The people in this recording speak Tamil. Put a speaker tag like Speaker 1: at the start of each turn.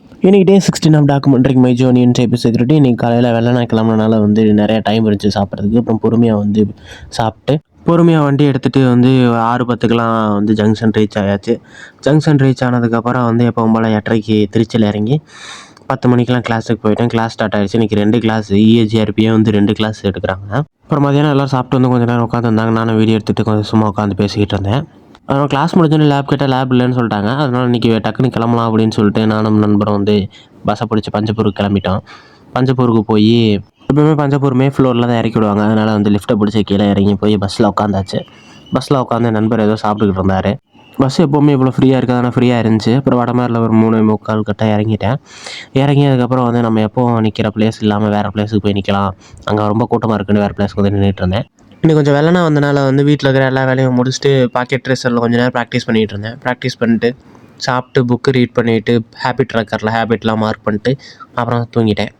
Speaker 1: இன்றைக்கி day 16 of documenting my journey in cyber security. இன்றைக்கி காலையில் வெள்ளனா கிளம்புனனால வந்து நிறையா டைம் இருந்துச்சு சாப்பிட்றதுக்கு. அப்புறம் பொறுமையாக வந்து சாப்பிட்டு பொறுமையாக வண்டி எடுத்துகிட்டு வந்து 6:10க்கெலாம் வந்து ஜங்ஷன் ரீச் ஆயாச்சு. ஜங்ஷன் ரீச் ஆனதுக்கப்புறம் வந்து எப்பவும் போல் 8:30க்கு திருச்சியில் இறங்கி 10 மணிக்கெலாம் கிளாஸுக்கு போயிட்டேன். கிளாஸ் ஸ்டார்ட் ஆகிடுச்சு. இன்றைக்கி 2 கிளாஸ் இஏஜிஆர்பியே வந்து 2 கிளாஸ் எடுக்கிறாங்க. அப்புறம் மதியானம் எல்லோரும் சாப்பிட்டு வந்து கொஞ்சம் நேரம் உட்காந்துருந்தாங்க. நானும் வீடியோ எடுத்துகிட்டு கொஞ்சம் சும்மா உட்காந்து பேசிக்கிட்டு இருந்தேன். அதனால் கிளாஸ் முடிஞ்சோடனே லேப் கேட்டால் லேப் இல்லைன்னு சொல்லிட்டாங்க. அதனால் இன்றைக்கி டக்குன்னு கிளம்பலாம் அப்படின்னு சொல்லிட்டு நானும் நண்பரும் வந்து பஸ்ஸை பிடிச்சி பஞ்சப்பூருக்கு கிளம்பிட்டோம். பஞ்சப்பூருக்கு போய் எப்பவுமே பஞ்சப்பூர் மே ஃப்ளோரில் தான் இறக்கி விடுவாங்க. அதனால் வந்து லிஃப்ட்டை பிடிச்சி கீழே இறங்கி போய் பஸ்ஸில் உட்காந்தாச்சு. பஸ்ஸில் உட்காந்து நண்பர் ஏதோ சாப்பிட்டுக்கிட்டு இருந்தார். பஸ் எப்போவுமே இவ்வளோ ஃப்ரீயாக இருக்காதுன்னா ஃப்ரீயாக இருந்துச்சு. அப்புறம் வடமாரில் ஒரு 3:45 கிட்ட இறங்கிட்டேன். இறங்கி அதுக்கப்புறம் வந்து நம்ம எப்போ நிற்கிற பிளேஸ் இல்லாமல் வேறு பிளேஸுக்கு போய் நிற்கலாம், அங்கே ரொம்ப கூட்டமாக இருக்குன்னு வேறு பிளேஸுக்கு வந்து நின்றுட்டு இருந்தேன். இன்னைக்கு கொஞ்சம் வெள்ளனா வந்தனால வந்து வீட்டில் இருக்கிற எல்லா வேலையும் முடிச்சுட்டு பாக்கெட் ட்ரெஸரில் கொஞ்சம் நேரம் ப்ராக்டிஸ் பண்ணிகிட்டு இருந்தேன். ப்ராக்டிஸ் பண்ணிட்டு சாப்பிட்டு புக்கு ரீட் பண்ணிவிட்டு ஹேபிட் ட்ராக்கரில் ஹேபிட்லாம் மார்க் பண்ணிட்டு அப்புறம் தூங்கிட்டேன்.